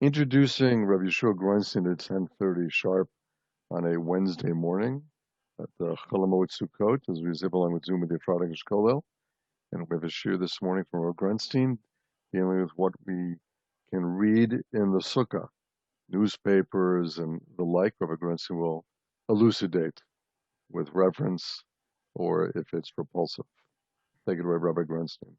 Introducing Rabbi Yeshua Grunstein at 10:30 sharp on a Wednesday morning at the Cholamoid Sukkot, as we zip along with Zoom with the Efradim Shkolel. And we have a shir this morning from Rabbi Grunstein dealing with what we can read in the Sukkah, newspapers and the like. Rabbi Grunstein will elucidate with reference or if it's repulsive. Take it away, Rabbi Grunstein.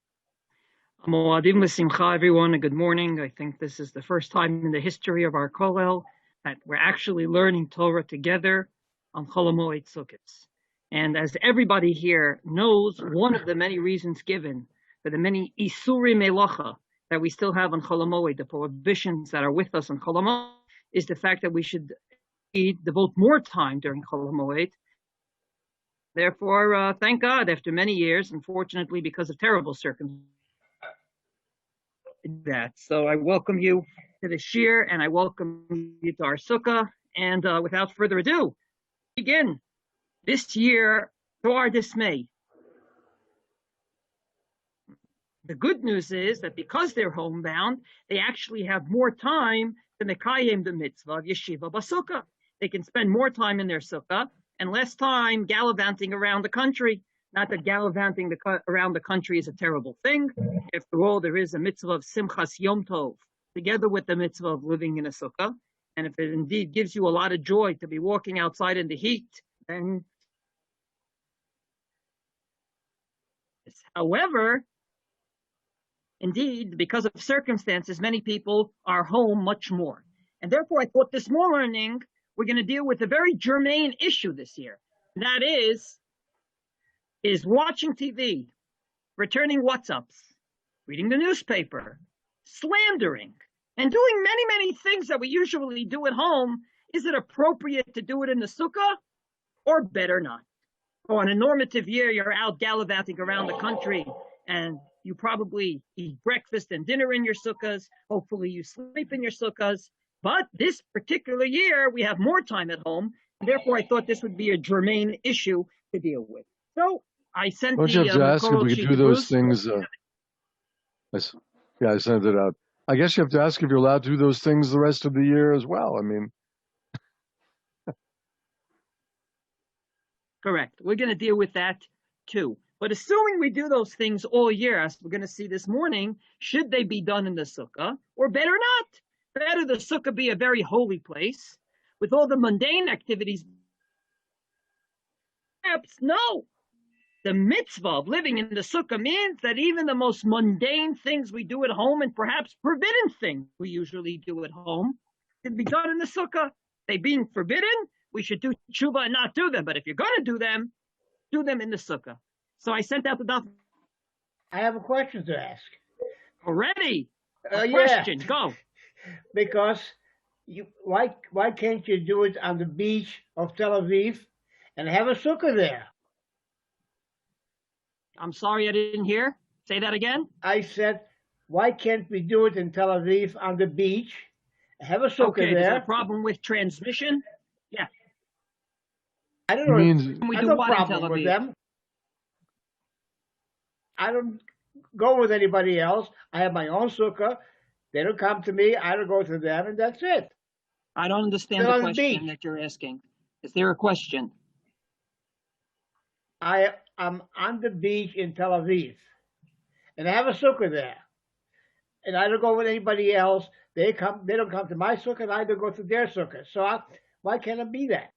Moadim l'simcha, everyone, and good morning. I think this is the first time in the history of our kollel that we're actually learning Torah together on Chol Hamoed Sukkot. And as everybody here knows, one of the many reasons given for the many isuri melacha that we still have on Chol Hamoed, the prohibitions that are with us on Chol Hamoed, is the fact that we should devote more time during Chol Hamoed. Therefore, thank God, after many years, unfortunately, because of terrible circumstances, that. So I welcome you to the shir, and I welcome you to our sukkah. And without further ado, begin. This year, to our dismay, the good news is that because they're homebound, they actually have more time to mekayim the mitzvah of yeshiva basukkah. They can spend more time in their sukkah and less time gallivanting around the country. Not that gallivanting around the country is a terrible thing. After all, there is a mitzvah of Simchas Yom Tov, together with the mitzvah of living in a sukkah. And if it indeed gives you a lot of joy to be walking outside in the heat, then... However, indeed, because of circumstances, many people are home much more. And therefore, I thought this morning, we're going to deal with a very germane issue this year. And that is watching TV, returning WhatsApps, reading the newspaper, slandering, and doing many, many things that we usually do at home. Is it appropriate to do it in the sukkah, or better not? So on a normative year, you're out gallivanting around the country, and you probably eat breakfast and dinner in your sukkahs. Hopefully you sleep in your sukkahs. But this particular year, we have more time at home, and therefore I thought this would be a germane issue to deal with. So I sent Don't you have to ask if we could do those things? I sent it out. I guess you have to ask if you're allowed to do those things the rest of the year as well. I mean, correct. We're going to deal with that too. But assuming we do those things all year, as we're going to see this morning, should they be done in the sukkah, or better not? Better the sukkah be a very holy place with all the mundane activities. Perhaps no. The mitzvah of living in the sukkah means that even the most mundane things we do at home, and perhaps forbidden things we usually do at home, can be done in the sukkah. They being forbidden, we should do tshuva and not do them. But if you're going to do them in the sukkah. So I sent out the daf. I have a question to ask. Already? Question, go. Because why can't you do it on the beach of Tel Aviv and have a sukkah there? I'm sorry, I didn't hear. Say that again. I said, why can't we do it in Tel Aviv on the beach, have a sukkah there? Okay, there's a problem with transmission? Yeah. I don't know. We I do have no what in Tel problem with Aviv? them. I don't go with anybody else. I have my own sukkah. They don't come to me. I don't go to them, and that's it. I don't understand They're the on the question beach. that you're asking. Is there a question? I'm on the beach in Tel Aviv, and I have a sukkah there. And I don't go with anybody else. They don't come to my sukkah, and I don't go to their sukkah. So why can't it be that?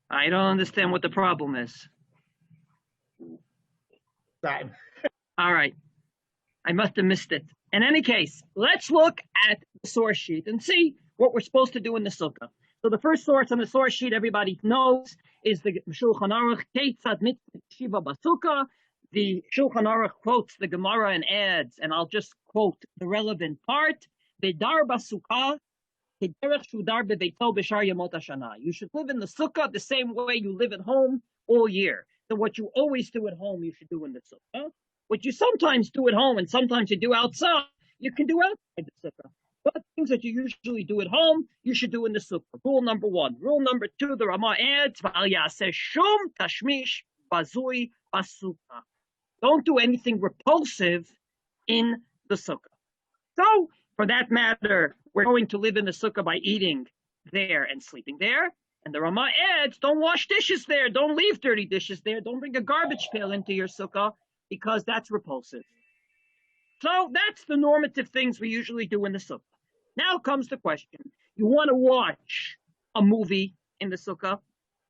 I don't understand what the problem is. Time. All right. I must have missed it. In any case, let's look at the source sheet and see what we're supposed to do in the sukkah. So the first source on the source sheet everybody knows is the Shulchan Aruch Keitzad Mitzvah Shiva Basukkah. The Shulchan Aruch quotes the Gemara and adds, and I'll just quote the relevant part, Bedar Basukkah Kederech Shudar Beveito B'Shar Yamot HaShana. You should live in the sukkah the same way you live at home all year. So what you always do at home, you should do in the sukkah. What you sometimes do at home and sometimes you do outside, you can do outside the sukkah. But things that you usually do at home, you should do in the sukkah. Rule number 1. Rule number 2, the Rama adds, V'al yaseh shum tashmish bazui basukkah. Don't do anything repulsive in the sukkah. So For that matter, we're going to live in the sukkah by eating there and sleeping there. And the Rama adds, don't wash dishes there. Don't leave dirty dishes there. Don't bring a garbage pail into your sukkah because that's repulsive. So that's the normative things we usually do in the sukkah. Now comes the question. You want to watch a movie in the sukkah.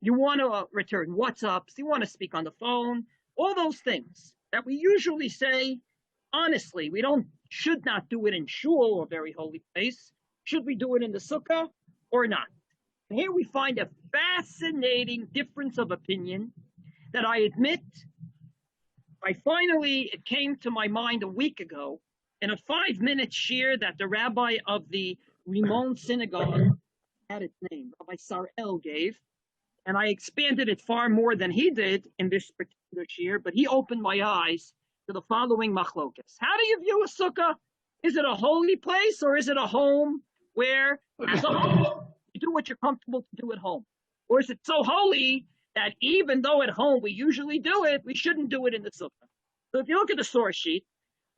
You want to return WhatsApps. You want to speak on the phone. All those things that we usually say, honestly, should not do it in shul or very holy place. Should we do it in the sukkah or not? And here we find a fascinating difference of opinion that I admit it came to my mind a week ago in a 5-minute shir that the rabbi of the Rimon synagogue had its name, Rabbi Sarel gave. And I expanded it far more than he did in this particular shir, but he opened my eyes to the following machlokas. How do you view a sukkah? Is it a holy place or is it a home where, as a home, you do what you're comfortable to do at home? Or is it so holy that even though at home we usually do it, we shouldn't do it in the sukkah? So if you look at the source sheet,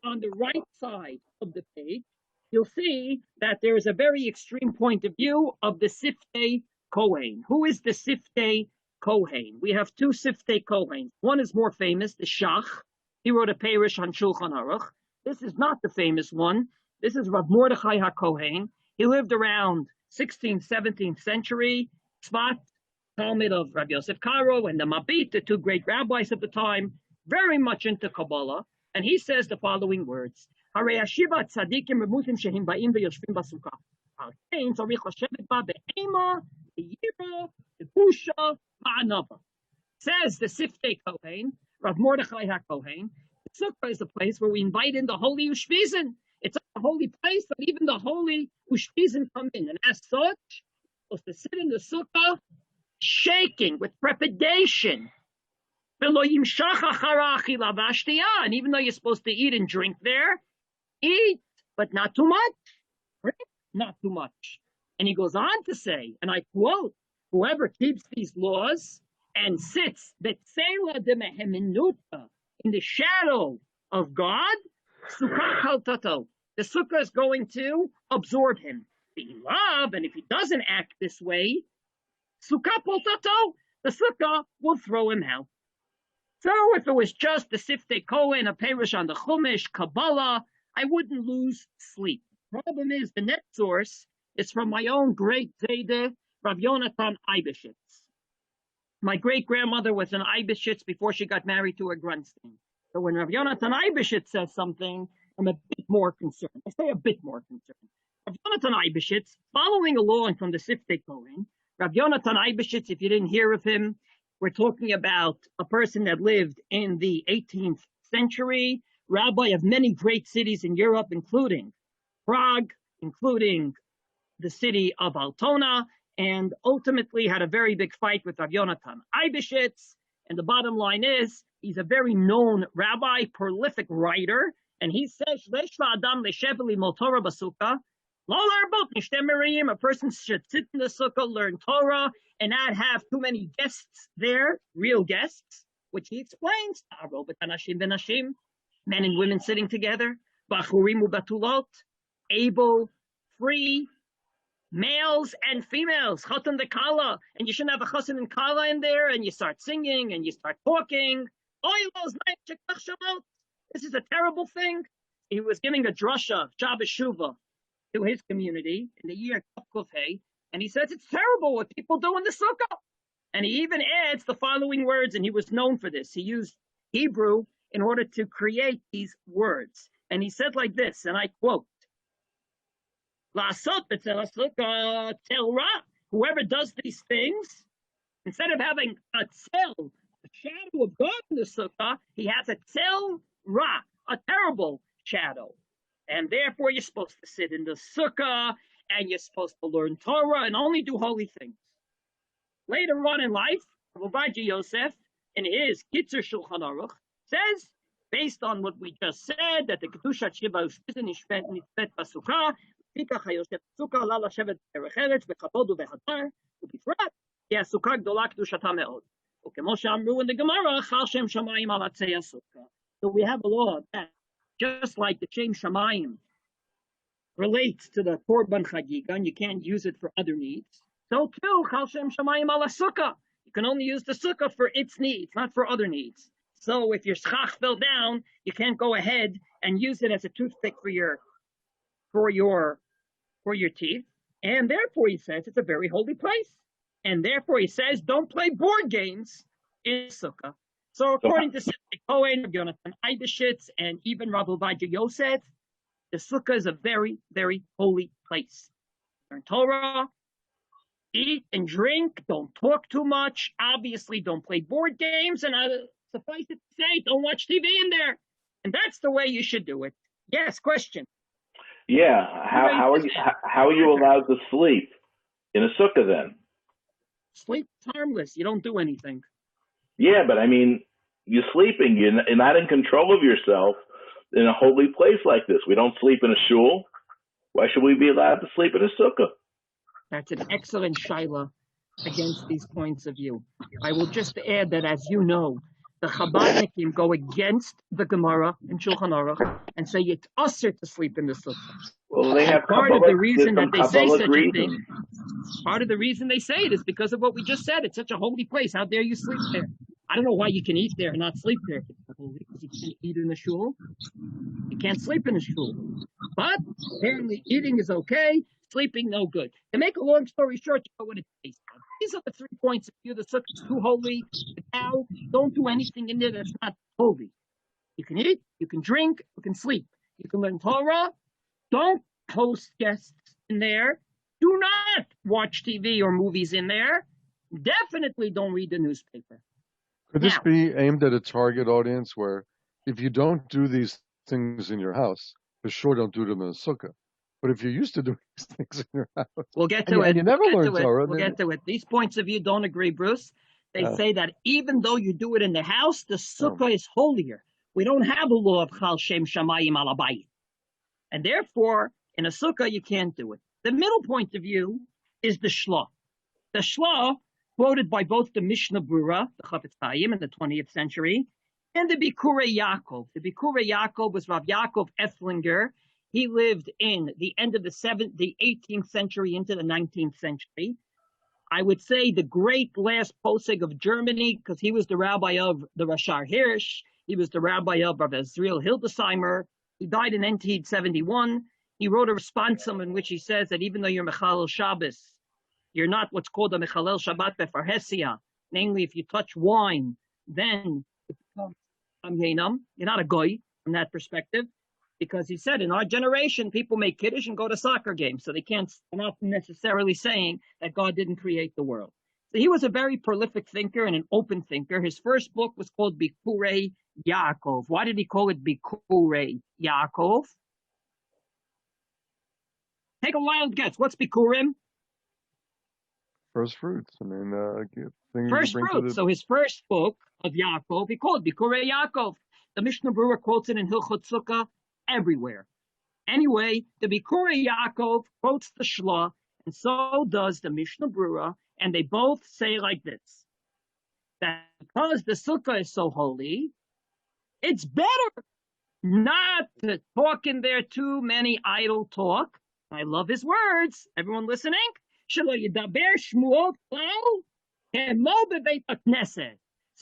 on the right side of the page, you'll see that there is a very extreme point of view of the Siftei Kohen. Who is the Siftei Kohen? We have two Siftei Kohen. One is more famous, the Shach. He wrote a Parish on Shulchan Aruch. This is not the famous one. This is Rav Mordechai HaKohen. He lived around 16th, 17th century. Tzvat, Talmud of Rav Yosef Karo and the Mabit, the two great rabbis of the time, very much into Kabbalah. And he says the following words. Harei Hashiva tzadikim remutim shehim ba'im ve'yoshvim b'sukkah. Al kein tzarich לשבת בה באימה, ביראה, בבושה, ma'anava. Says the Siftei Kohen, Rav Mordechai HaKohen, the sukkah is a place where we invite in the holy ushpizin. It's a holy place that even the holy ushpizin come in. And as such, you're supposed to sit in the sukkah shaking with trepidation. And even though you're supposed to eat and drink there, eat, but not too much. Drink, not too much. And he goes on to say, and I quote, whoever keeps these laws and sits in the shadow of God, the sukkah is going to absorb him. And if he doesn't act this way, the sukkah will throw him out. So if it was just the Siftei Kohen, a Parish on the Chumash, Kabbalah, I wouldn't lose sleep. The problem is the net source is from my own great Zayde, Rav Yonatan Eibeshitz. My great-grandmother was an Eibeshitz before she got married to a Grunstein. So when Rav Yonatan Eibeshitz says something, I'm a bit more concerned. I say a bit more concerned. Rav Yonatan Eibeshitz, following along from the Siftei Kohen, Rav Yonatan Eibeshitz, if you didn't hear of him, we're talking about a person that lived in the 18th century, rabbi of many great cities in Europe, including Prague, including the city of Altona, and ultimately had a very big fight with Rav Yonatan Eibeshitz. And the bottom line is, he's a very known rabbi, prolific writer, and he says, a person should sit in the sukkah, learn Torah, and not have too many guests there, real guests, which he explains, men and women sitting together, able, free, males and females, chatan de kala, and you shouldn't have a chassan and kala in there, and you start singing, and you start talking. This is a terrible thing. He was giving a drasha, Shabbos Shuvah, to his community in the year Kufay, and he says it's terrible what people do in the sukkah. And he even adds the following words, and he was known for this. He used Hebrew in order to create these words. And he said like this, and I quote, whoever does these things, instead of having a tzel, a shadow of God in the sukkah, he has a tzel ra, a terrible shadow. And therefore you're supposed to sit in the sukkah, and you're supposed to learn Torah and only do holy things. Later on in life, Rabbi Yosef, in his Kitzur Shulchan Aruch, says, based on what we just said, that the Kedushat Shiva Ushpizin Nishpet Basukkah, Pikach HaYosef Sukkah, La Lashevet Derech Eretz, Bechapod Ubechadar, Ubifrat, Ki HaSukkah Gdola Kedushata Me'od. Ukemo she'amru in the Gemara, Chal Shem Shamayim Al Atzei HaSukkah. So we have a law that, just like the Shem Shamayim relates to the Korban Chagiga, and you can't use it for other needs. So too, Chal Shem Shamayim ala Sukkah. You can only use the Sukkah for its needs, not for other needs. So if your schach fell down, you can't go ahead and use it as a toothpick for your teeth. And therefore, he says it's a very holy place. And therefore, he says don't play board games in Sukkah. So according to Sidney Cohen, Jonathan Eibeshitz, and even Rav Ovadia Yosef, the Sukkah is a very, very holy place. Learn Torah, eat and drink, don't talk too much, obviously don't play board games, and suffice it to say, don't watch TV in there. And that's the way you should do it. Yes, question. Yeah, how are you allowed to sleep in a sukkah then? Sleep is harmless. You don't do anything. Yeah, but I mean, you're sleeping. You're not in control of yourself in a holy place like this. We don't sleep in a shul. Why should we be allowed to sleep in a sukkah? That's an excellent shaila against these points of view. I will just add that, as you know, the Chabadnikim go against the Gemara in Shulchan Aruch and say it's usher to sleep in the sukkah. Well, they have part of the reason that they say such reason. a thing. Part of the reason they say it is because of what we just said. It's such a holy place. How dare you sleep there? I don't know why you can eat there and not sleep there. Because you can't eat in the shul. You can't sleep in the shul. But apparently eating is okay. Sleeping, no good. To make a long story short, you know what it tastes like. These are the 3 points of view. The sukkah is too holy. Now, don't do anything in there that's not holy. You can eat, you can drink, you can sleep. You can learn Torah. Don't host guests in there. Do not watch TV or movies in there. Definitely don't read the newspaper. Could this be aimed at a target audience where if you don't do these things in your house, for sure don't do them in a sukkah? But if you're used to doing these things in your house, we'll get to it. And you never learn Torah. We'll get to it. These points of view don't agree, Bruce. They say that even though you do it in the house, the sukkah is holier. We don't have a law of Chal Shem Shamayim ala Bayit. And therefore, in a sukkah, you can't do it. The middle point of view is the shlah. The shlah, quoted by both the Mishnah Brura, the Chafetz Chaim in the 20th century, and the Bikurei Yaakov. The Bikurei Yaakov was Rav Yaakov Efflinger. He lived in the end of the 18th century into the 19th century. I would say the great last posek of Germany, because he was the rabbi of the Rashar Hirsch. He was the rabbi of Rav Ezriel Hildesheimer. He died in 1971. He wrote a responsum in which he says that even though you're Mechalel Shabbos, you're not what's called a Mechalel Shabbat Befarhesia. Namely, if you touch wine, then it becomes Amyenam. You're not a goy from that perspective. Because he said in our generation, people make kiddush and go to soccer games. So they're not necessarily saying that God didn't create the world. So he was a very prolific thinker and an open thinker. His first book was called Bikurei Yaakov. Why did he call it Bikurei Yaakov? Take a wild guess. What's Bikurim? First fruits. I mean, things first fruits. So his first book of Yaakov, he called Bikurei Yaakov. The Mishnah Brura quotes it in Hilchot Sukkah everywhere. Anyway, the Bikurei Yaakov quotes the Shlah, and so does the Mishnah Brura, and they both say like this, that because the Sukkah is so holy, it's better not to talk in there too many idle talk. I love his words. Everyone listening? So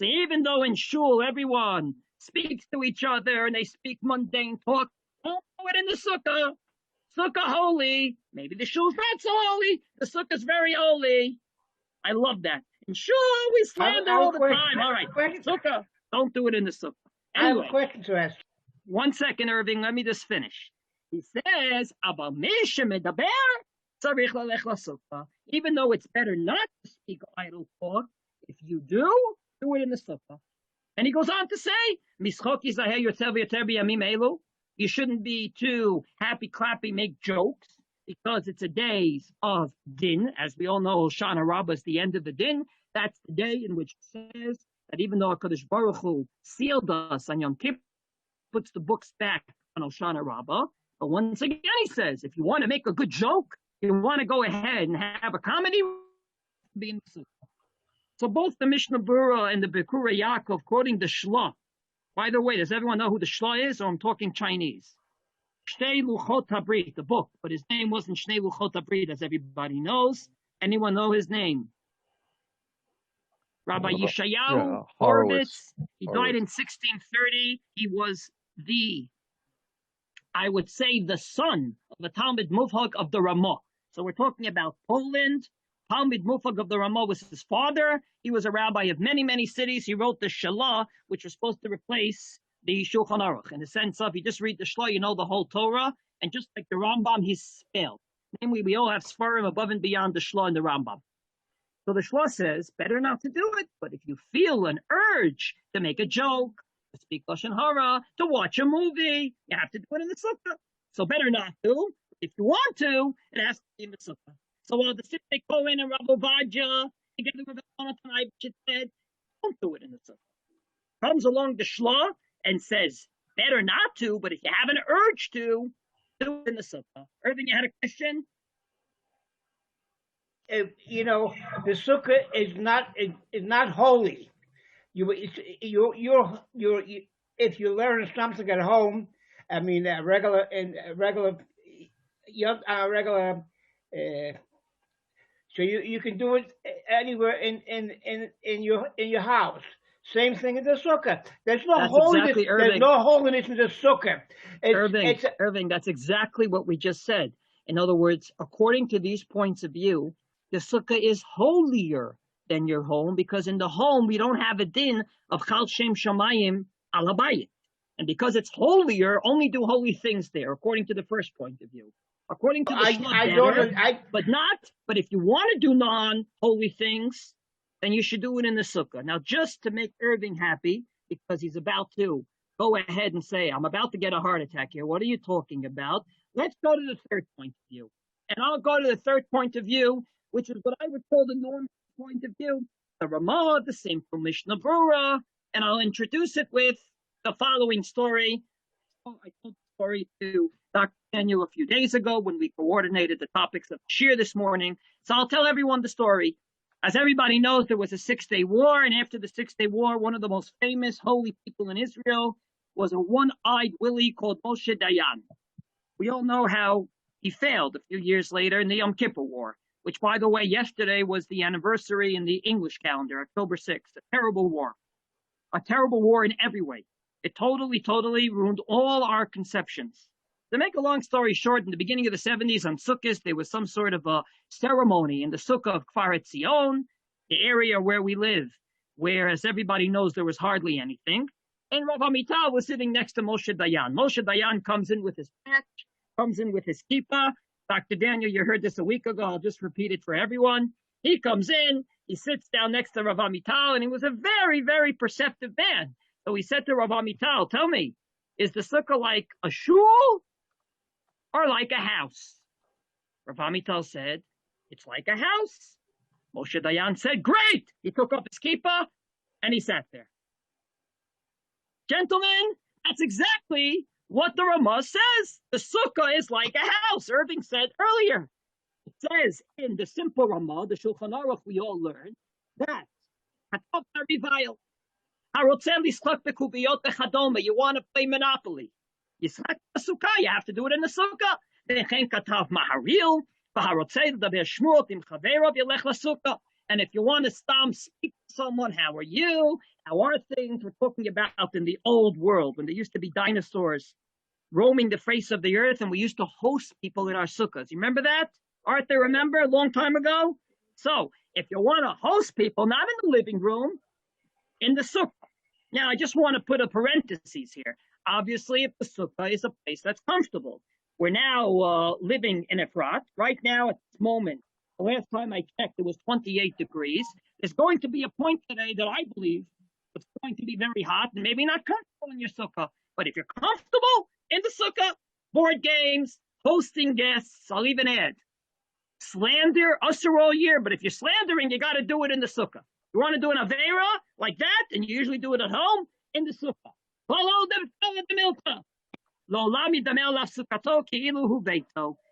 even though in shul everyone speaks to each other and they speak mundane talk, don't do it in the sukkah. Sukkah holy. Maybe the shul's not so holy. The sukkah's very holy. I love that. In shul, we slander all the time. All right. Sukkah, don't do it in the sukkah. Anyway, I have a question to ask. 1 second, Irving. Let me just finish. He says, even though it's better not to speak idle talk, if you do it in the sukkah. And he goes on to say, you shouldn't be too happy clappy, make jokes, because it's a day of din. As we all know, Hoshana Rabbah is the end of the din. That's the day in which it says that even though HaKadosh Baruch Hu sealed us on Yom Kippur, puts the books back on Hoshana Rabbah. But once again, he says, if you want to make a good joke, you want to go ahead and have a comedy, be in the sukkah. So both the Mishnah Brura and the Bikurei Yaakov quoting the Shlah. By the way, does everyone know who the Shlah is, or I'm talking Chinese? Shnei Luchot HaBrit, the book, but his name wasn't Shnei Luchot HaBrit, as everybody knows. Anyone know his name? Rabbi Yeshayahu Yeah, Horowitz. He died Horowitz. in 1630. He was I would say, the son of the Talmud Mufhag of the Ramah. So we're talking about Poland. Talmud Mufhag of the Ramah was his father. He was a rabbi of many, many cities. He wrote the Shalah, which was supposed to replace the Shulchan Aruch, in the sense of, you just read the Shalah, you know the whole Torah, and just like the Rambam, he's spelled. Namely, we all have Sfarim above and beyond the Shalah and the Rambam. So the Shalah says, better not to do it, but if you feel an urge to make a joke, to speak Lashon Hara, to watch a movie, you have to do it in the Sukkah. So better not to. If you want to, it has to be in the Sukkah. So while the Sifnei Kohen and Rav Ovadia, together with Jonathan Eibich said, don't do it in the Sukkah. Comes along the Shlah and says, better not to, but if you have an urge to, do it in the Sukkah. Irving, you had a question? You know, the Sukkah is not holy. If you learn something at home, I mean, regular. So you can do it anywhere in your house. Same thing in the Sukkah. There's no That's holiness. exactly, There's no holiness in the Sukkah. Irving, that's exactly what we just said. In other words, according to these points of view, the Sukkah is holier than your home, because in the home we don't have a din of Chal Shem Shamayim al Habayit. And because it's holier, only do holy things there, according to the first point of view. According to the Shlah, but if you want to do non-holy things, then you should do it in the Sukkah. Now, just to make Irving happy, because he's about to go ahead and say, I'm about to get a heart attack here. What are you talking about? Let's go to the third point of view. And I'll go to the third point of view, which is what I would call the normal point of view. The Ramah, the same from Mishnah Brura, and I'll introduce it with the following story. I told the story to Dr. Daniel a few days ago when we coordinated the topics of Shir this morning. So I'll tell everyone the story. As everybody knows, there was a 6-day war, and after the 6-day war, one of the most famous holy people in Israel was a one-eyed Willie called Moshe Dayan. We all know how he failed a few years later in the Yom Kippur War, which, by the way, yesterday was the anniversary in the English calendar, October 6th, a terrible war in every way. It totally ruined all our conceptions. To make a long story short, in the beginning of the 70s on Sukkot, there was some sort of a ceremony in the Sukkah of Kfar Etzion, the area where we live, where, as everybody knows, there was hardly anything. And Rav Amital was sitting next to Moshe Dayan. Moshe Dayan comes in with his patch, comes in with his kippah. Dr. Daniel, you heard this a week ago. I'll just repeat it for everyone. He comes in, he sits down next to Rav Amital, and he was a very, very perceptive man. So he said to Rav Amital, tell me, is the Sukkah like a shul or like a house? Rav Amital said, it's like a house. Moshe Dayan said, great. He took up his kippah and he sat there. Gentlemen, that's exactly what the Ramah says. The Sukkah is like a house. Irving said earlier. It says in the simple Ramah, the Shulchan Aruch, we all learn that you want to play Monopoly. You have to do it in the Sukkah. And if you want to speak to someone, how are you? How are things? We're talking about in the old world when there used to be dinosaurs roaming the face of the earth, and we used to host people in our sukkahs. You remember that? Arthur, remember a long time ago? So if you want to host people, not in the living room, in the sukkah. Now, I just want to put a parenthesis here. Obviously, if the sukkah is a place that's comfortable. We're now living in Efrat. Right now, at this moment, the last time I checked, it was 28 degrees. There's going to be a point today that I believe it's going to be very hot and maybe not comfortable in your sukkah. But if you're comfortable in the sukkah, board games, hosting guests, I'll even add, slander, usher all year. But if you're slandering, you got to do it in the sukkah. You want to do an Avera like that, and you usually do it at home, in the sukkah.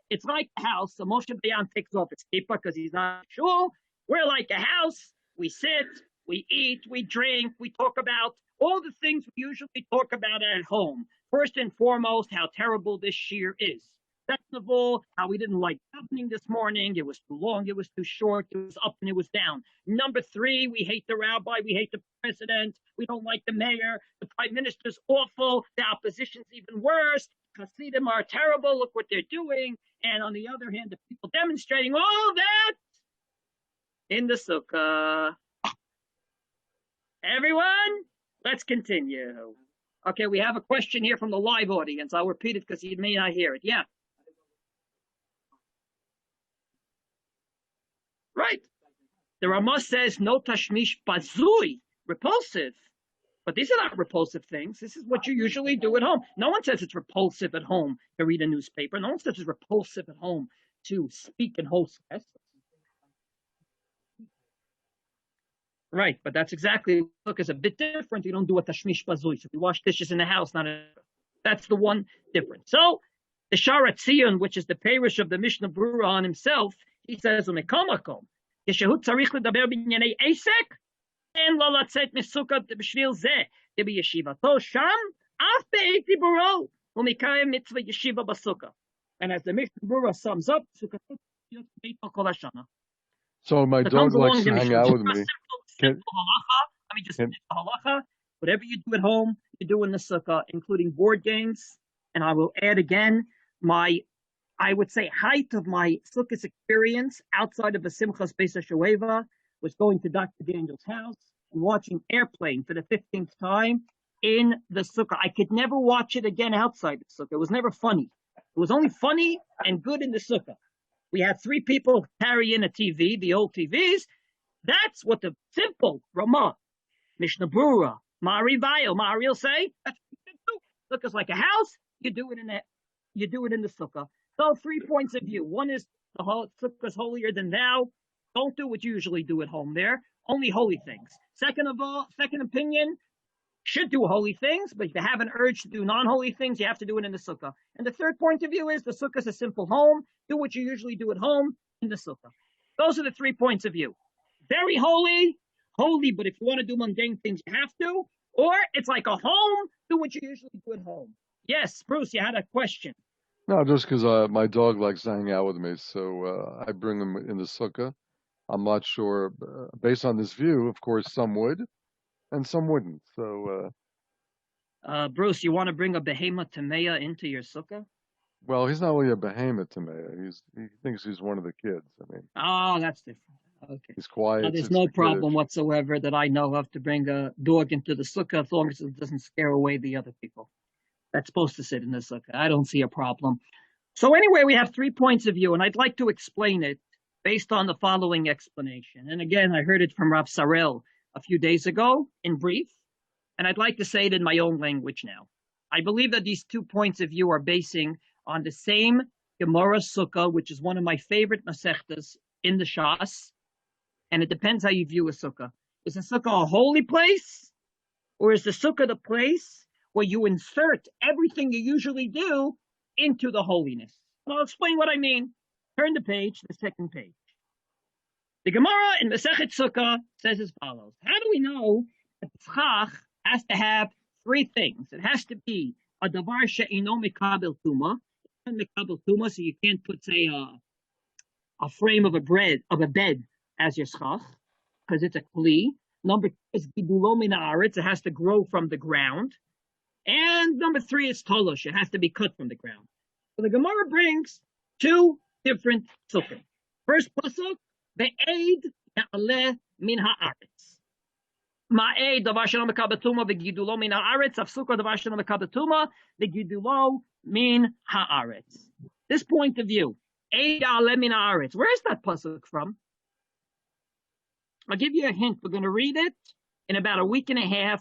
It's like a house. So Moshe Dayan takes off his kippah because he's not sure. We're like a house. We sit, we eat, we drink, we talk about all the things we usually talk about at home. First and foremost, how terrible this year is. Second of all, how we didn't like happening this morning. It was too long, it was too short, it was up and it was down. Number three, we hate the rabbi, we hate the president, we don't like the mayor, the prime minister's awful, the opposition's even worse, Hasidim are terrible, look what they're doing. And on the other hand, the people demonstrating all that in the Sukkah. Everyone, let's continue. Okay, we have a question here from the live audience. I'll repeat it because you may not hear it. Yeah. Right. The Ramah says no tashmish bazui, repulsive. But these are not repulsive things. This is what you usually do at home. No one says it's repulsive at home to read a newspaper. No one says it's repulsive at home to speak in hostess. Right, but that's exactly, look, it's a bit different. You don't do a tashmish bazui. So if you wash dishes in the house, that's the one difference. So the Shara Tzion, which is the parish of the Mishnah Berurah on himself, he says, "Umekamakom, yeshehut tzarich ledaber b'inyanei esek, en lo latzet misukah b'shvil zeh, b'yeshivato sham, af be'eti buro, umikayim mitzvah yeshiva b'sukkah." And as the Mishnah Berurah sums up, Sukkah kol hashana. So my dog likes to hang out with me. Simple halacha. Let me just finish the halacha. Whatever you do at home, you do in the Sukkah, including board games. And I will add again, I would say, height of my Sukkah's experience outside of the Simchas Beis HaShoeva was going to Dr. Daniel's house and watching Airplane for the 15th time in the Sukkah. I could never watch it again outside the Sukkah. It was never funny. It was only funny and good in the Sukkah. We had three people carry in a TV, the old TVs. That's what the simple Ramah, Mishnah Berurah, Ma'arivayo, Ma'aril say. That's what you do. Sukkah's like a house. You do it in the Sukkah. So 3 points of view. One is the Sukkah's holier than thou. Don't do what you usually do at home there. Only holy things. Second opinion, should do holy things, but if you have an urge to do non-holy things, you have to do it in the Sukkah. And the third point of view is the Sukkah is a simple home. Do what you usually do at home in the Sukkah. Those are the 3 points of view. Very holy, but if you want to do mundane things, you have to. Or it's like a home, do what you usually do at home. Yes, Bruce, you had a question. No, just because my dog likes to hang out with me, so I bring him in the Sukkah. I'm not sure, based on this view, of course, some would, and some wouldn't. So, Bruce, you want to bring a behemoth tamea into your Sukkah? well, he's not really a behemoth to me. He thinks he's one of the kids. I mean, oh, that's different. Okay. He's quiet. There's no problem whatsoever that I know of to bring a dog into the Sukkah as long as it doesn't scare away the other people that's supposed to sit in the Sukkah. I don't see a problem. So anyway, we have 3 points of view, and I'd like to explain it based on the following explanation. And again, I heard it from Rav Sarel a few days ago in brief, and I'd like to say it in my own language now. I believe that these 2 points of view are basing on the same Gemara Sukkah, which is one of my favorite Masechtas in the Shas, and it depends how you view a Sukkah. Is the Sukkah a holy place, or is the Sukkah the place where you insert everything you usually do into the holiness? And I'll explain what I mean. Turn the page, the second page. The Gemara in Masechet Sukkah says as follows. How do we know that the Tzchach has to have 3 things? It has to be a davar she'ino mikabel tuma. Mikabel tuma, so you can't put, say, a frame of a bed as your schach, because it's a kli. Number 2 is gidulo min haaretz. It has to grow from the ground. And number 3 is tolosh. It has to be cut from the ground. So the Gemara brings 2 different sukkah. First pasuk, ve'ed ya'aleh min haaretz. Ma'ed davar shelo mekabel tuma v'gidulo min haaretz. Afsuka davar shelo mekabel tuma v'gidulo min haaretz. This point of view, eid ya'aleh min haaretz. Where is that pasuk from? I'll give you a hint. We're going to read it in about a week and a half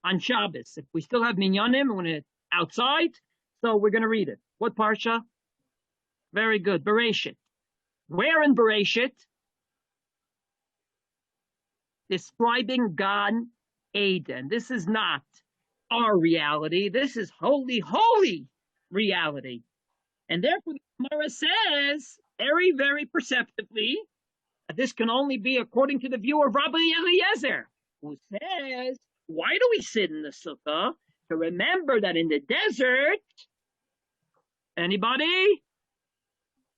on Shabbos. If we still have minyanim when it's outside, so we're going to read it. What parsha? Very good. Bereshit. Where in Bereshit? Describing Gan Eden. This is not our reality. This is holy, holy reality. And therefore, the Gemara says, very, very perceptively, this can only be according to the view of Rabbi Eliezer, who says, why do we sit in the Sukkah? to remember that in the desert, anybody?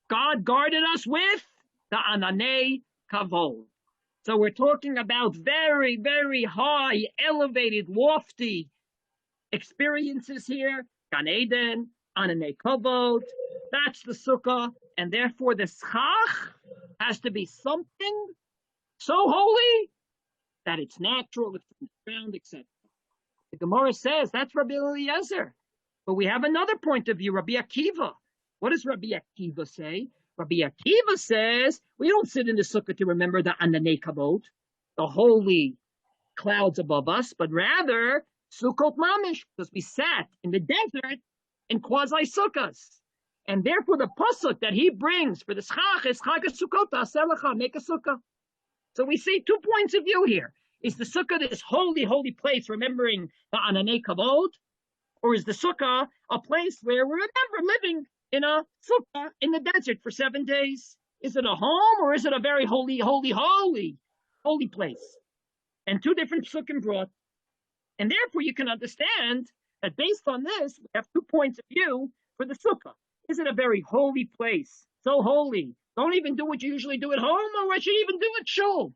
God guarded us with the ananei kavod. So we're talking about very, very high, elevated, lofty experiences here. Gan Eden, ananei kavod. That's the sukkah, and therefore the schach has to be something so holy that it's natural, it's from the ground, etc. The Gemara says that's Rabbi Eliezer. But we have another point of view, Rabbi Akiva. What does Rabbi Akiva say? Rabbi Akiva says we don't sit in the sukkah to remember the ananei kavod, the holy clouds above us, but rather sukkot mamish, because we sat in the desert in quasi sukkahs. And therefore the pasuk that he brings for the schach is chag sukkot aselecha, make a sukkah. So we see 2 points of view here. Is the sukkah this holy, holy place remembering the ananei kavod? Or is the sukkah a place where we remember living in a sukkah in the desert for 7 days? Is it a home or is it a very holy, holy, holy, holy place? And 2 different psukim brought. And therefore you can understand that based on this, we have 2 points of view for the sukkah. Is it a very holy place? So holy. Don't even do what you usually do at home, or what you even do at shul.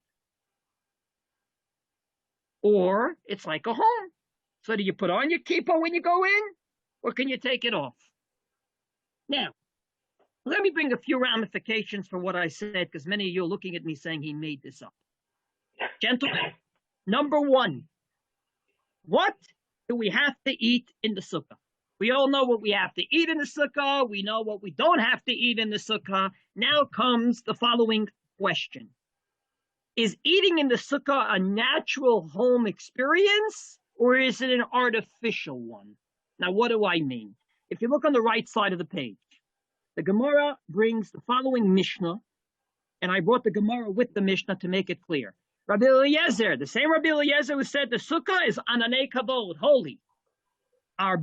Or it's like a home. So do you put on your kippah when you go in, or can you take it off? Now, let me bring a few ramifications for what I said, because many of you are looking at me saying he made this up. Gentlemen, number 1, what do we have to eat in the sukkah? We all know what we have to eat in the sukkah. We know what we don't have to eat in the sukkah. Now comes the following question. Is eating in the sukkah a natural home experience, or is it an artificial one? Now, what do I mean? If you look on the right side of the page, the Gemara brings the following Mishnah, and I brought the Gemara with the Mishnah to make it clear. Rabbi Eliezer, the same Rabbi Eliezer who said the sukkah is ananei kavod, holy. A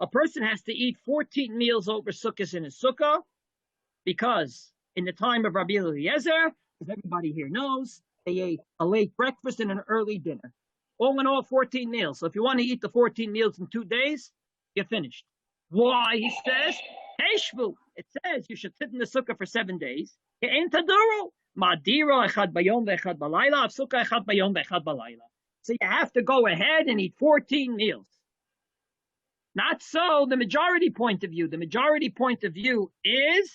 person has to eat 14 meals over sukkahs in his sukkah, because in the time of Rabbi Eliezer, as everybody here knows, they ate a late breakfast and an early dinner. All in all, 14 meals. So if you want to eat the 14 meals in 2 days, you're finished. Why? He says, Heshvu. It says you should sit in the sukkah for 7 days. Madira echad bayom ve'echad balayla, sukkah echad bayom ve'echad balayla. So you have to go ahead and eat 14 meals. Not so the majority point of view. The majority point of view is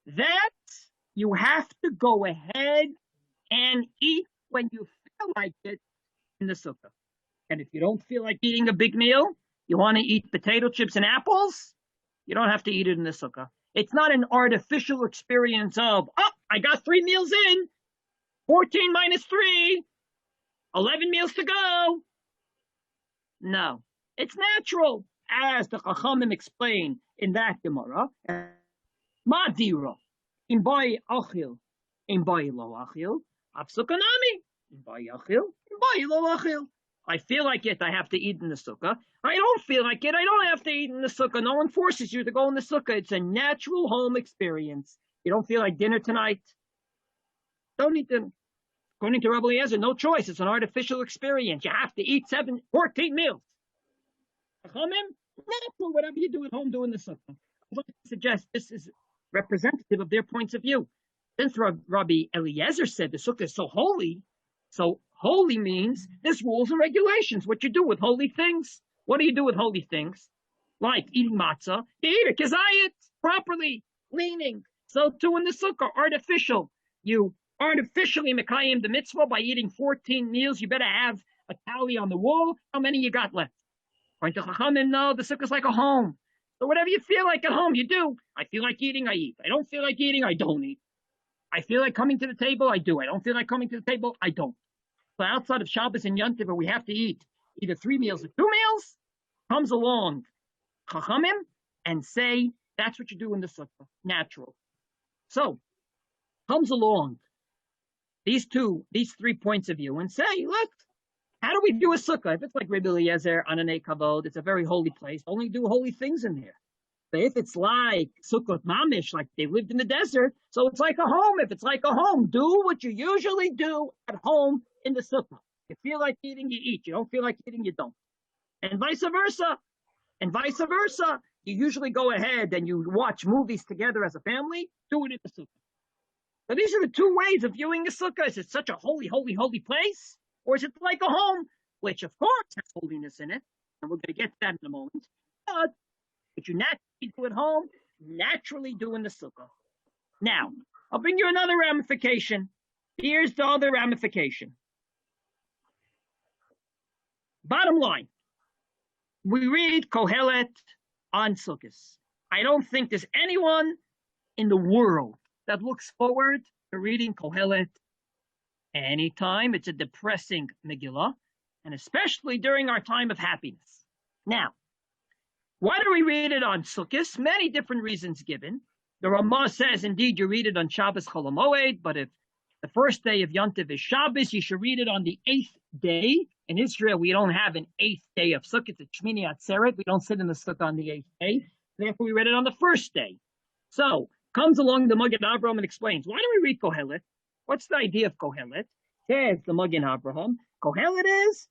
that you have to go ahead and eat when you feel like it in the sukkah. And if you don't feel like eating a big meal, you want to eat potato chips and apples, you don't have to eat it in the sukkah. It's not an artificial experience of, I got 3 meals in, 14 minus 3, 11 meals to go. No, it's natural, as the Chachamim explain in that Gemara. Madira, in bay achil, in bay lo achil, afsukanami, in bay achil, in bay lo achil. I feel like it, I have to eat in the sukkah. I don't feel like it, I don't have to eat in the sukkah. No one forces you to go in the sukkah. It's a natural home experience. You don't feel like dinner tonight? Don't eat dinner. According to Rabbi Eliezer, no choice. It's an artificial experience. You have to eat 14 meals. Natural, whatever you do at home, do in the sukkah. I want to suggest this is representative of their points of view. Since Rabbi Eliezer said the sukkah is so holy means there's rules and regulations. What you do with holy things. What do you do with holy things? Like eating matzah. You eat it, kazayit, properly, leaning. So too in the sukkah, artificial. You artificially mekayim the mitzvah by eating 14 meals. You better have a tally on the wall. How many you got left? According to Chachamim, no, the sukkah is like a home. So whatever you feel like at home, you do. I feel like eating, I eat. I don't feel like eating, I don't eat. I feel like coming to the table, I do. I don't feel like coming to the table, I don't. So outside of Shabbos and Yom Tov, where we have to eat either 3 meals or 2 meals, comes along Chachamim and say, that's what you do in the sukkah, natural. So, comes along these 3 points of view and say, look, how do we do a sukkah? If it's like Rebbe Eliezer, Ananei Kavod, it's a very holy place. Only do holy things in there. But if it's like Sukkot Mamish, like they lived in the desert, so it's like a home. If it's like a home, do what you usually do at home in the Sukkah. You feel like eating, you eat. You don't feel like eating, you don't. And vice versa. And vice versa. You usually go ahead and you watch movies together as a family. Do it in the Sukkah. So these are the two ways of viewing the Sukkah. Is it such a holy, holy, holy place? Or is it like a home, which of course has holiness in it? And we're going to get to that in a moment. But what you naturally do at home, naturally do in the Sukkah. Now, I'll bring you another ramification. Here's the other ramification. Bottom line, we read Kohelet on Sukkot. I don't think there's anyone in the world that looks forward to reading Kohelet anytime. It's a depressing Megillah, and especially during our time of happiness. Now, why do we read it on Sukkot? Many different reasons given. The Ramah says, indeed, you read it on Shabbos Chol HaMoed, but if the first day of Yontiv is Shabbos, you should read it on the 8th day. In Israel, we don't have an 8th day of Sukkot. It's Shmini Atzeret. We don't sit in the Sukkah on the 8th day. Therefore, we read it on the first day. So, comes along the Magen Avraham and explains, why do we read Kohelet? What's the idea of Kohelet? Says the Magen Avraham, Kohelet is,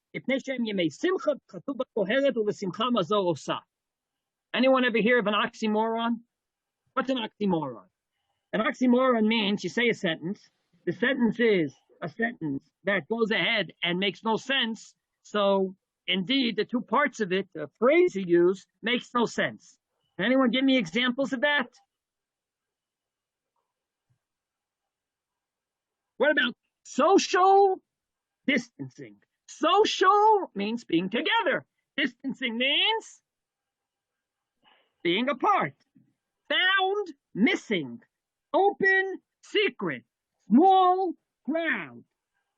anyone ever hear of an oxymoron? What's an oxymoron? An oxymoron means you say a sentence. The sentence is a sentence that goes ahead and makes no sense. So, indeed, the two parts of it, the phrase you use, makes no sense. Can anyone give me examples of that? What about social distancing? Social means being together. Distancing means being apart. Found, missing. Open, secret. Small, crowd.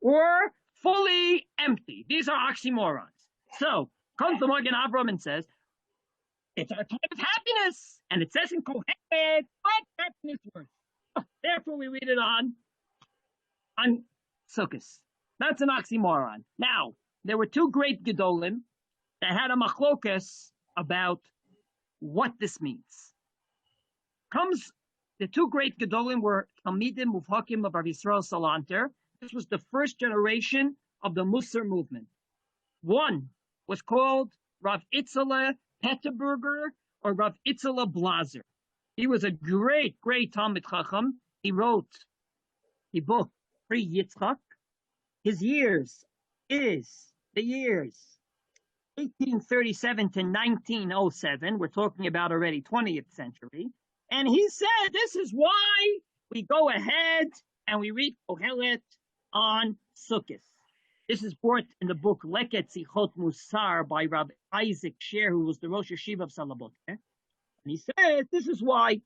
Or fully empty. These are oxymorons. So, comes the Magen Avraham and says, it's our time of happiness. And it says in Kohelet, what happiness worth? Therefore, we read it on Sukkot. That's an oxymoron. Now, there were two great Gedolim that had a machlokas about what this means. The two great Gedolim were Talmidim Muvhakim of Rav Yisrael Salanter. This was the first generation of the Musar movement. One was called Rav Itzele Petterberger or Rav Itzele Blazer. He was a great, great Talmid Chacham. He wrote the book Pri Yitzchak. His years is the years 1837 to 1907. We're talking about already 20th century. And he said, this is why we go ahead and we read Kohelet on Sukkot. This is brought in the book Leket Sichot Musar by Rabbi Isaac Sher, who was the Rosh Yeshiva of Salabot. And he said, this is why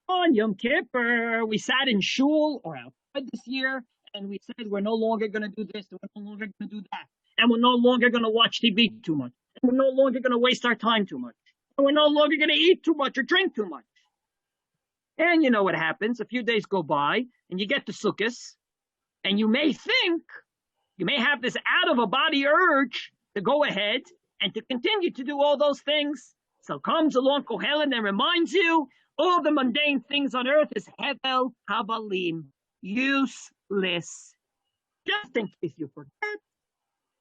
on Yom Kippur we sat in shul or outside this year, and we said we're no longer going to do this, and we're no longer going to do that, and we're no longer going to watch TV too much, and we're no longer going to waste our time too much, and we're no longer going to eat too much or drink too much. And you know what happens. A few days go by, and you get to Sukkot, and you may have this out-of-a-body urge to go ahead and to continue to do all those things. So comes along Kohelet and reminds you, all the mundane things on earth is hevel havalim, useless. Just in case you forget,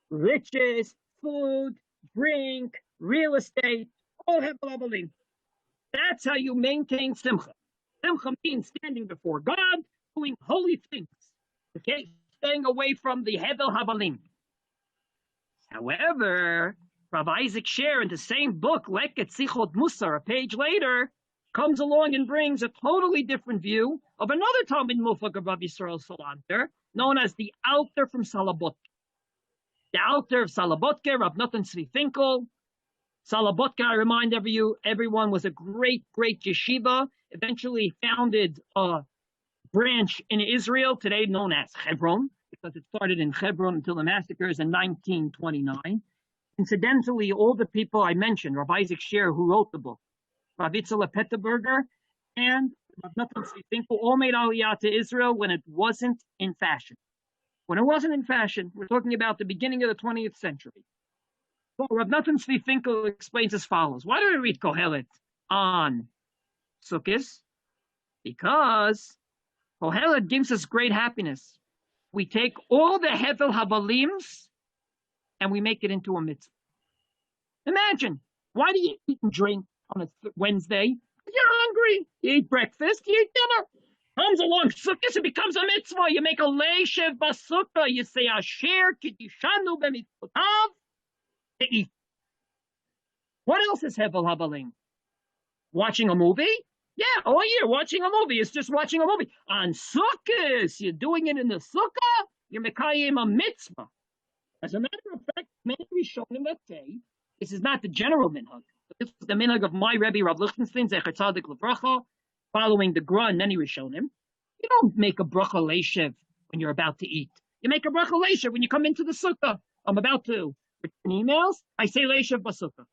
riches, food, drink, real estate, all hevel havalim. That's how you maintain simcha. Simcha means standing before God, doing holy things. Okay? Staying away from the hevel havalim. However, Rav Isaac Sher in the same book, Leket Sichot Musar, a page later, comes along and brings a totally different view of another Talmid Mufak of Rav Yisrael Salanter, known as the Alter from Salabotke. The Alter of Salabotke, Rav Natan Tzvi Finkel. Salabotke, I remind everyone, was a great, great yeshiva, eventually founded a branch in Israel, today known as Hebron, because it started in Hebron until the massacres in 1929. Incidentally, all the people I mentioned, Rav Isaac Sher, who wrote the book, Rav Itzele Petterberger, and Rav Natan Tzvi Finkel, all made Aliyah to Israel when it wasn't in fashion. When it wasn't in fashion, we're talking about the beginning of the 20th century. So Rav Natan Tzvi Finkel explains as follows. Why do we read Kohelet on Sukkahs? Because Kohelet gives us great happiness. We take all the Hevel Habalims and we make it into a mitzvah. Imagine, why do you eat and drink on a Wednesday? You're hungry. You eat breakfast, you eat dinner. Comes along Sukkot, it becomes a mitzvah. You make a leishev basukah. You say asher kidishanu b'mitzvotav to eat. What else is Hevel Habalim? Watching a movie? Yeah, all year watching a movie. It's just watching a movie. On Sukkot, you're doing it in the Sukkah. You're mekayim a mitzvah. As a matter of fact, many Rishonim that say this is not the general minhag. This is the minhag of my Rebbe Rav Lichtenstein Zecher Tzadik Levracha, following the Gra and many Rishonim. You don't make a bracha leishev when you're about to eat. You make a bracha leishev when you come into the Sukkah. I'm about to return emails. I say leishev basukah.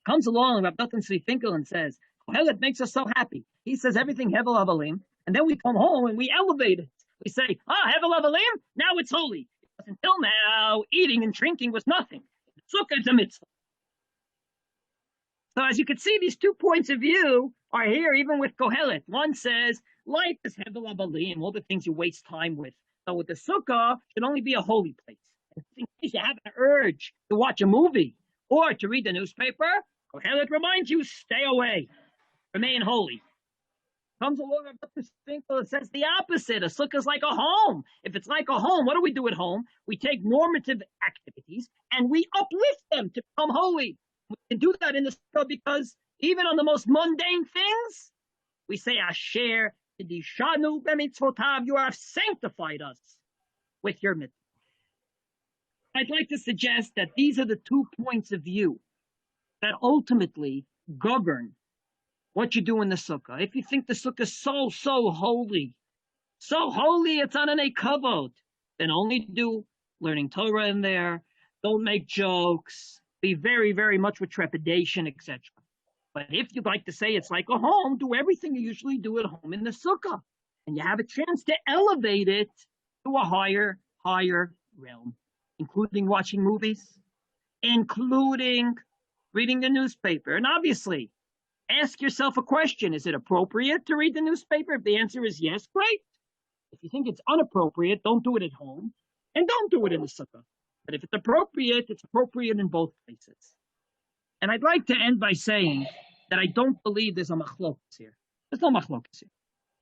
Comes along Rav Datan Tzvi Finkel and says, Kohelet makes us so happy. He says everything Hevel Havalim, and then we come home and we elevate it. We say, Hevel Havalim, now it's holy. Because until now, eating and drinking was nothing. Sukkah is a mitzvah. So as you can see, these 2 points of view are here even with Kohelet. One says, life is Hevel Havalim, all the things you waste time with. So with the Sukkah, it should only be a holy place. And in case you have an urge to watch a movie or to read the newspaper, Kohelet reminds you, stay away. Remain holy. Comes along Rabbi Finkel and says the opposite. A sukkah is like a home. If it's like a home, what do we do at home? We take normative activities and we uplift them to become holy. We can do that in the sukkah because even on the most mundane things, we say, Asher, Tidishanu b'mitzvotav, you have sanctified us with your mitzvah. I'd like to suggest that these are the 2 points of view that ultimately govern what you do in the sukkah. If you think the sukkah is so holy, it's on an kavod, then only do learning Torah in there. Don't make jokes. Be very, very much with trepidation, etc. But if you'd like to say it's like a home, do everything you usually do at home in the sukkah. And you have a chance to elevate it to a higher realm, including watching movies, including reading the newspaper. And obviously, ask yourself a question. Is it appropriate to read the newspaper? If the answer is yes, great. If you think it's inappropriate, don't do it at home. And don't do it in the sukkah. But if it's appropriate in both places. And I'd like to end by saying that I don't believe there's a machlokas here. There's no machlokas here.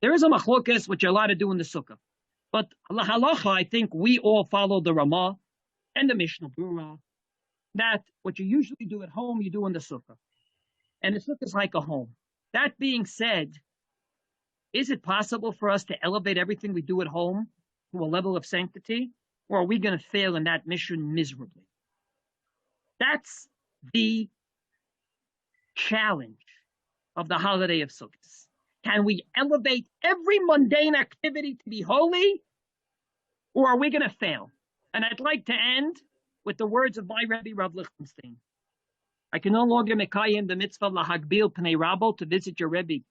There is a machlokas which you're allowed to do in the sukkah. But halacha, I think we all follow the Ramah and the Mishnah Berurah, that what you usually do at home, you do in the sukkah. And the sukkah is like a home. That being said, is it possible for us to elevate everything we do at home to a level of sanctity? Or are we going to fail in that mission miserably? That's the challenge of the holiday of Sukkot. Can we elevate every mundane activity to be holy? Or are we going to fail? And I'd like to end with the words of my Rebbe Rav Lichtenstein. I can no longer mekayim the mitzvah lahagbil pnei rabo, to visit your Rebbe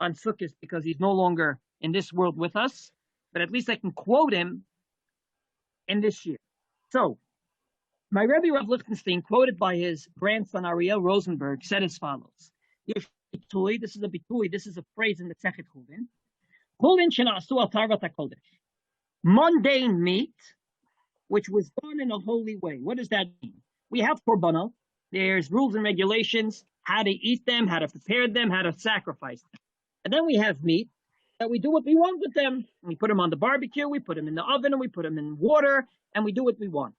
on Sukkot because he's no longer in this world with us. But at least I can quote him in this year. So, my Rebbe Rav Lichtenstein, quoted by his grandson Ariel Rosenberg, said as follows. This is a phrase in the Sechet Chulin. Chulin shenasu al tarvat hakodesh. Mundane meat, which was done in a holy way. What does that mean? We have korbanot. There's rules and regulations, how to eat them, how to prepare them, how to sacrifice them. And then we have meat that we do what we want with them. We put them on the barbecue, we put them in the oven, and we put them in water, and we do what we want.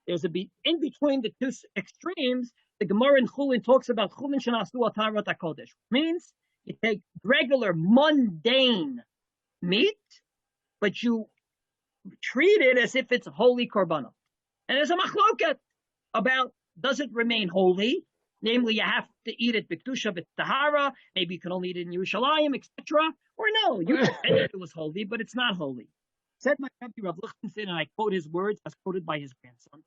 There's in between the two extremes. The Gemara in Chulin talks about Chulin shenasu al tarvat hakodesh. Means you take regular mundane meat, but you treat it as if it's holy korbanot. And there's a machloket about, does it remain holy? Namely, you have to eat it b'kedusha b'tahara. Maybe you can only eat it in Yerushalayim, etc. Or no, you pretend it was holy, but it's not holy. Said my Rabbi Rav Lichtenstein, and I quote his words as quoted by his grandson.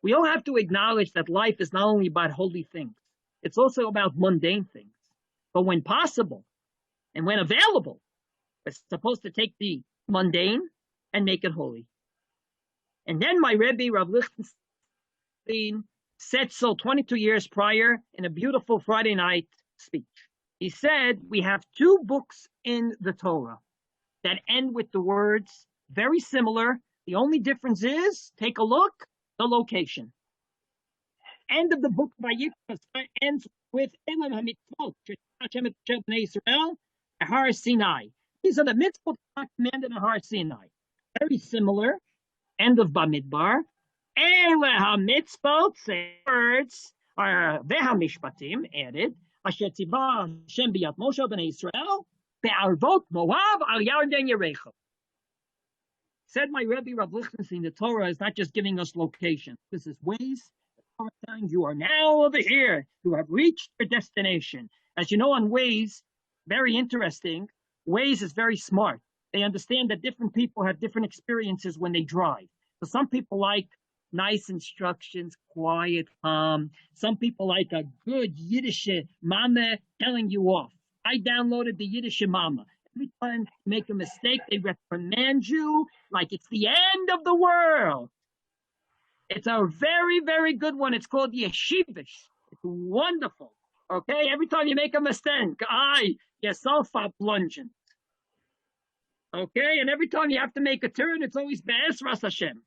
We all have to acknowledge that life is not only about holy things, it's also about mundane things. But when possible, and when available, we're supposed to take the mundane and make it holy. And then my Rebbe, Rav Lichtenstein, said so 22 years prior in a beautiful Friday night speech. He said, we have two books in the Torah that end with the words very similar. The only difference is, take a look, the location. End of the book by Yikra ends with Elam HaMitzvot, Hashem et Bnei Israel, Har Sinai. These are the mitzvot commanded in Har Sinai. Very similar. End of Bamidbar. Ele HaMitzvot, words, are VeHaMishpatim, added, Asher Tzivah Hashem b'yad Moshe b'nei Israel, be'arvot Moav al Yarden Yerecha. Said my Rebbe Rav Lichtenstein, the Torah is not just giving us location. This is ways. You are now over here. You have reached your destination. As you know, on Waze, very interesting. Waze is very smart. They understand that different people have different experiences when they drive. So some people like nice instructions, quiet, calm. Some people like a good Yiddish mama telling you off. I downloaded the Yiddish mama. Every time you make a mistake, they reprimand you like it's the end of the world. It's a very, very good one. It's called Yeshivish. It's wonderful. Okay? Every time you make a mistake, yourself are plunging. Okay? And every time you have to make a turn, it's always Be'ezras Hashem.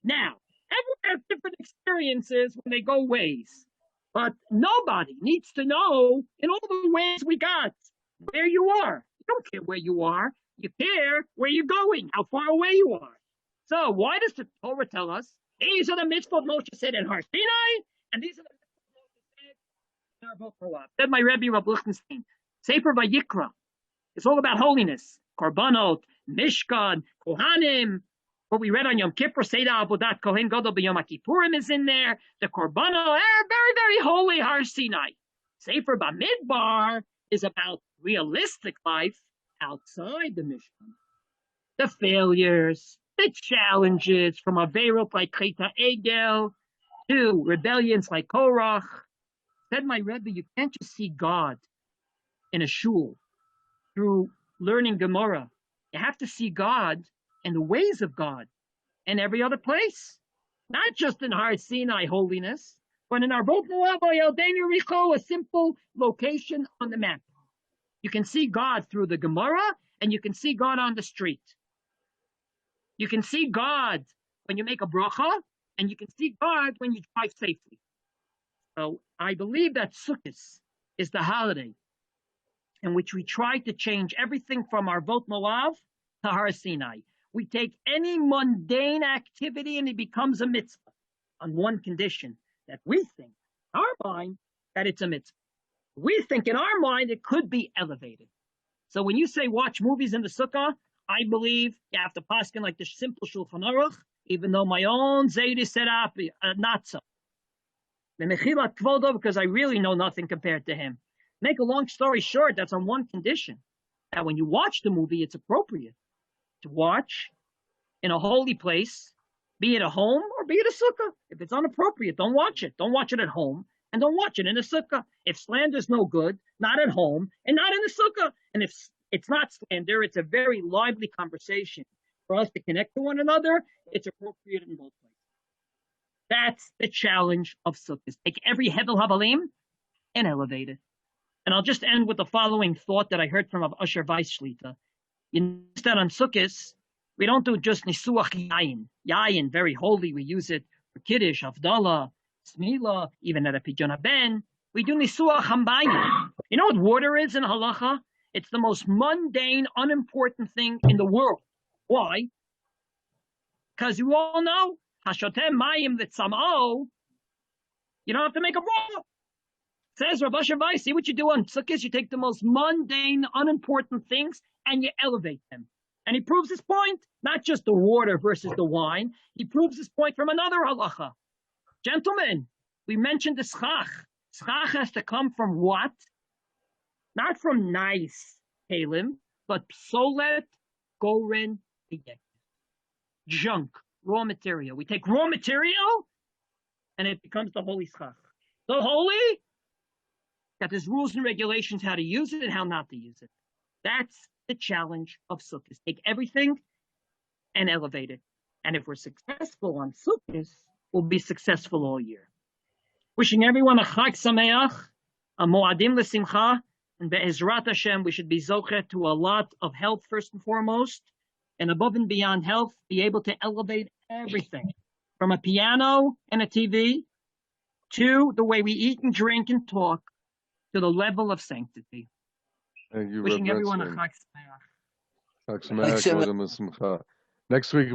Now, everyone has different experiences when they go ways. But nobody needs to know in all the ways we got where you are. You don't care where you are. You care where you're going, how far away you are. So why does the Torah tell us these are the mitzvot Moshe said in Har Sinai, and these are the mitzvot Moshe said in our book Torah? Said my Rebbe Rav Lichtenstein, Sefer Vayikra. It's all about holiness. Korbanot, Mishkan, Kohanim. What we read on Yom Kippur, Seder Avodat Kohen Gadol b'Yom Kippurim is in there. The Korbanot, very, very holy Har Sinai. Sefer Bamidbar is about realistic life outside the Mishkan. The failures, the challenges from Averot like Cheta Egel to rebellions like Korach. Said my Rebbe, you can't just see God in a shul through learning Gemara. You have to see God and the ways of God in every other place. Not just in Har Sinai holiness, but in Arvot Moav Yarden Yericho, a simple location on the map. You can see God through the Gemara, and you can see God on the street. You can see God when you make a bracha, and you can see God when you drive safely. So I believe that Sukkah is the holiday in which we try to change everything from Arvot Moav to Har Sinai. We take any mundane activity and it becomes a mitzvah on one condition, that we think in our mind that it's a mitzvah. We think in our mind it could be elevated. So when you say watch movies in the Sukkah, I believe you have to paskin like the simple Shulchan Aruch, even though my own Zaydi set up, not so. The Mechilat Kvodo, because I really know nothing compared to him. Make a long story short, that's on one condition. That when you watch the movie, it's appropriate to watch in a holy place, be it a home or be it a Sukkah. If it's inappropriate, don't watch it. Don't watch it at home and don't watch it in a Sukkah. If slander is no good, not at home and not in the Sukkah. And if it's not slander, it's a very lively conversation for us to connect to one another, it's appropriate in both places. That's the challenge of Sukkahs. Take every Hevel Havalim and elevate it. And I'll just end with the following thought that I heard from Usher Weiss Shlita. You know that on Sukkahs, we don't do just Nisuach Yayin. Yayin, very holy. We use it for Kiddush, Havdalah, Smila, even at a Pidyon Ben. We do Nisuach Hambayim. You know what water is in Halacha? It's the most mundane, unimportant thing in the world. Why? Because you all know, Hashotem Mayim Vitzam'o, you don't have to make a bracha. Says Rav Asher Weiss, see what you do on Sukkot? You take the most mundane, unimportant things and you elevate them. And he proves his point, not just the water versus the wine. He proves his point from another halacha. Gentlemen, we mentioned the schach. Schach has to come from what? Not from nice kalim, but psolet goren piyek. Junk, raw material. We take raw material and it becomes the holy schach. So holy that there's rules and regulations how to use it and how not to use it. That's the challenge of Sukkot. Take everything and elevate it. And if we're successful on Sukkot, we'll be successful all year. Wishing everyone a Chag Sameach, a Moadim L'Simcha, and Be'ezrat Hashem, we should be zochet to a lot of health first and foremost, and above and beyond health, be able to elevate everything, from a piano and a TV, to the way we eat and drink and talk, to the level of sanctity. Thank you, Wishing Reverend. everyone a Chag Sameach. Chag Sameach, Next week